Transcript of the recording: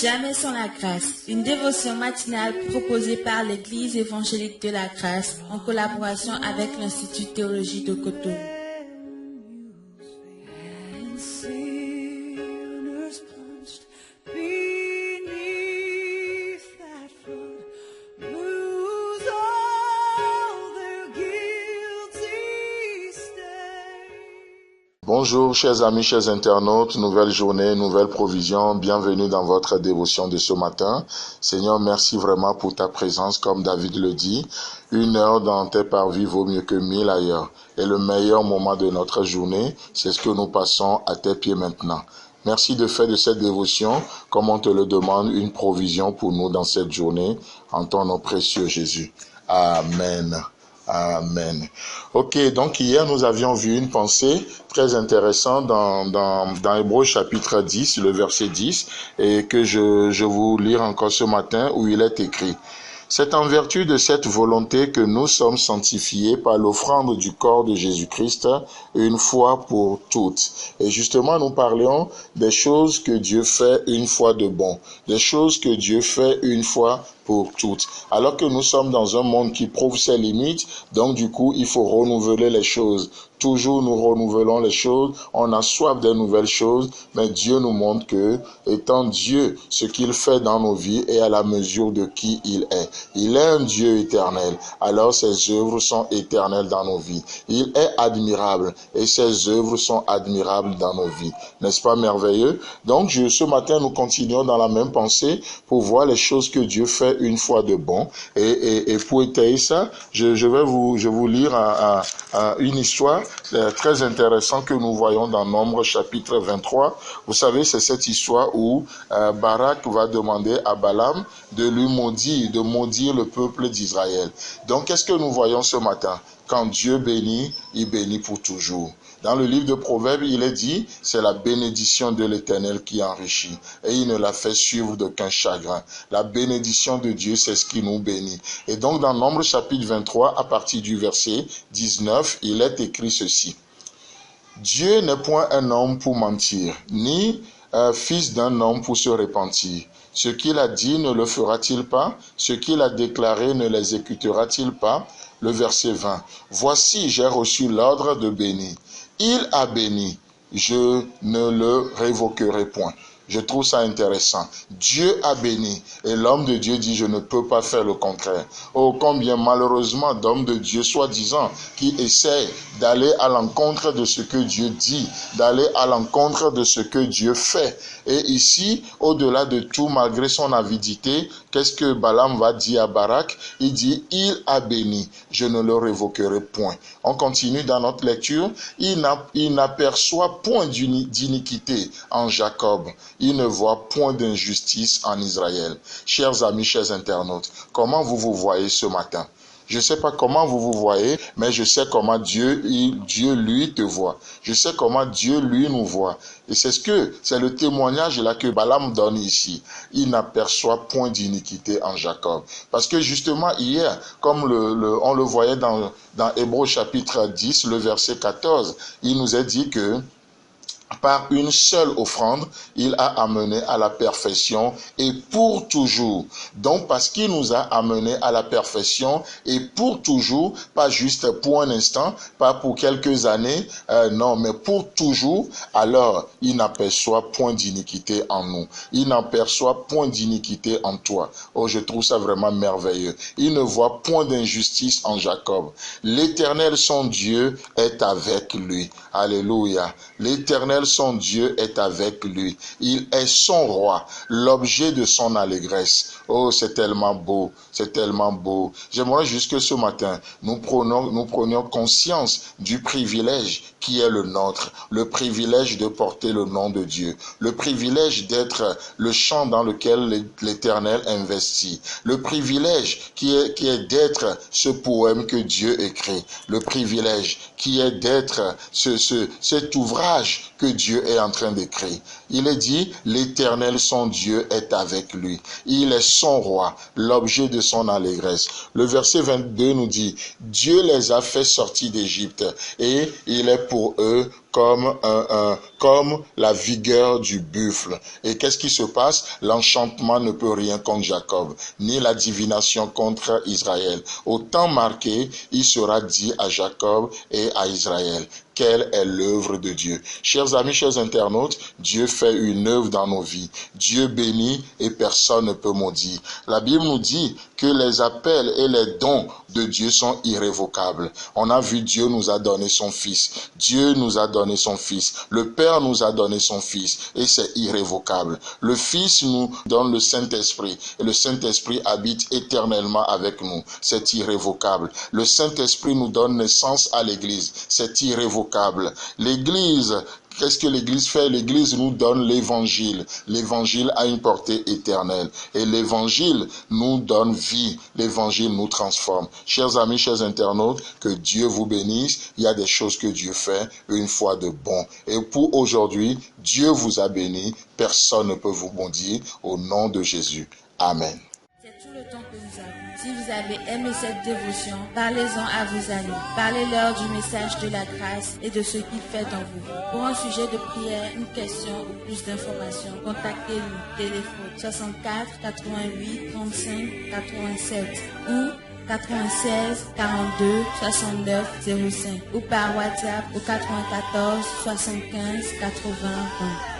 Jamais sans la grâce, une dévotion matinale proposée par l'Église évangélique de la grâce en collaboration avec l'Institut de théologie de Cotonou. Bonjour chers amis, chers internautes, nouvelle journée, nouvelle provision, bienvenue dans votre dévotion de ce matin. Seigneur, merci vraiment pour ta présence, comme David le dit, 1 heure dans tes parvis vaut mieux que 1000 ailleurs. Et le meilleur moment de notre journée, c'est ce que nous passons à tes pieds maintenant. Merci de faire de cette dévotion, comme on te le demande, une provision pour nous dans cette journée, en ton nom précieux Jésus. Amen. Amen. Ok, donc hier nous avions vu une pensée très intéressante dans Hébreux chapitre 10, le verset 10, et que je vous lire encore ce matin où il est écrit. C'est en vertu de cette volonté que nous sommes sanctifiés par l'offrande du corps de Jésus-Christ une fois pour toutes. Et justement, nous parlions des choses que Dieu fait une fois de bon, des choses que Dieu fait une fois pour toutes. Alors que nous sommes dans un monde qui prouve ses limites, donc du coup, il faut renouveler les choses. Toujours nous renouvelons les choses, on a soif des nouvelles choses, mais Dieu nous montre que, étant Dieu, ce qu'il fait dans nos vies est à la mesure de qui il est. Il est un Dieu éternel, alors ses œuvres sont éternelles dans nos vies. Il est admirable et ses œuvres sont admirables dans nos vies. N'est-ce pas merveilleux? Donc ce matin, nous continuons dans la même pensée pour voir les choses que Dieu fait une fois de bon. Et pour étayer ça, je vais vous lire une histoire très intéressante que nous voyons dans Nombre chapitre 23. Vous savez, c'est cette histoire où Barak va demander à Balaam de lui maudire, de maudire le peuple d'Israël. Donc, qu'est-ce que nous voyons ce matin? Quand Dieu bénit, il bénit pour toujours. Dans le livre de Proverbes, il est dit, c'est la bénédiction de l'Éternel qui enrichit, et il ne la fait suivre d'aucun chagrin. La bénédiction de Dieu, c'est ce qui nous bénit. Et donc, dans Nombre chapitre 23, à partir du verset 19, il est écrit ceci. Dieu n'est point un homme pour mentir, ni fils d'un homme pour se repentir. Ce qu'il a dit ne le fera-t-il pas? Ce qu'il a déclaré ne l'exécutera-t-il pas? Le verset 20. Voici, j'ai reçu l'ordre de bénir. Il a béni, je ne le révoquerai point. Je trouve ça intéressant. Dieu a béni et l'homme de Dieu dit je ne peux pas faire le contraire. Oh combien malheureusement d'hommes de Dieu soi-disant qui essaient d'aller à l'encontre de ce que Dieu dit, d'aller à l'encontre de ce que Dieu fait. Et ici, au-delà de tout, malgré son avidité, qu'est-ce que Balaam va dire à Barak? Il dit, il a béni, je ne le révoquerai point. On continue dans notre lecture. Il n'aperçoit point d'iniquité en Jacob. Il ne voit point d'injustice en Israël. Chers amis, chers internautes, comment vous voyez ce matin? Je ne sais pas comment vous voyez, mais je sais comment Dieu lui te voit. Je sais comment Dieu lui nous voit. Et c'est le témoignage là que Balaam donne ici. Il n'aperçoit point d'iniquité en Jacob. Parce que justement hier, comme on le voyait dans Hébreux chapitre 10, le verset 14, il nous est dit que par une seule offrande, il a amené à la perfection et pour toujours. Donc, parce qu'il nous a amené à la perfection et pour toujours, pas juste pour un instant, pas pour quelques années, non, mais pour toujours, alors il n'aperçoit point d'iniquité en nous. Il n'aperçoit point d'iniquité en toi. Oh, je trouve ça vraiment merveilleux. Il ne voit point d'injustice en Jacob. L'Éternel, son Dieu, est avec lui. Alléluia. L'Éternel, son Dieu est avec lui. Il est son roi, l'objet de son allégresse. Oh, c'est tellement beau, c'est tellement beau. J'aimerais juste que ce matin, nous prenions conscience du privilège qui est le nôtre, le privilège de porter le nom de Dieu, le privilège d'être le champ dans lequel l'Éternel investit, le privilège qui est d'être ce poème que Dieu écrit, le privilège qui est d'être cet ouvrage que Dieu est en train d'écrire. Il est dit, l'Éternel, son Dieu, est avec lui. Il est son roi, l'objet de son allégresse. Le verset 22 nous dit, Dieu les a fait sortir d'Égypte et il est pour eux comme la vigueur du buffle. Et qu'est-ce qui se passe? L'enchantement ne peut rien contre Jacob, ni la divination contre Israël. Au temps marqué, il sera dit à Jacob et à Israël: quelle est l'œuvre de Dieu? Chers amis, chers internautes, Dieu fait une œuvre dans nos vies. Dieu bénit et personne ne peut maudire. La Bible nous dit que les appels et les dons de Dieu sont irrévocables. On a vu Dieu nous a donné son Fils. Dieu nous a donné son Fils. Le Père nous a donné son Fils et c'est irrévocable. Le Fils nous donne le Saint-Esprit et le Saint-Esprit habite éternellement avec nous. C'est irrévocable. Le Saint-Esprit nous donne naissance à l'Église. C'est irrévocable. L'Église, qu'est-ce que l'Église fait? L'Église nous donne l'Évangile. L'Évangile a une portée éternelle. Et l'Évangile nous donne vie. L'Évangile nous transforme. Chers amis, chers internautes, que Dieu vous bénisse. Il y a des choses que Dieu fait une fois de bon. Et pour aujourd'hui, Dieu vous a béni. Personne ne peut vous maudire. Au nom de Jésus. Amen. C'est tout le temps que nous avons. Si vous avez aimé cette dévotion, parlez-en à vos amis. Parlez-leur du message de la grâce et de ce qu'il fait dans vous. Pour un sujet de prière, une question ou plus d'informations, contactez-nous. Téléphone 64 88 35 87 ou 96 42 69 05 ou par WhatsApp au 94 75 80 20.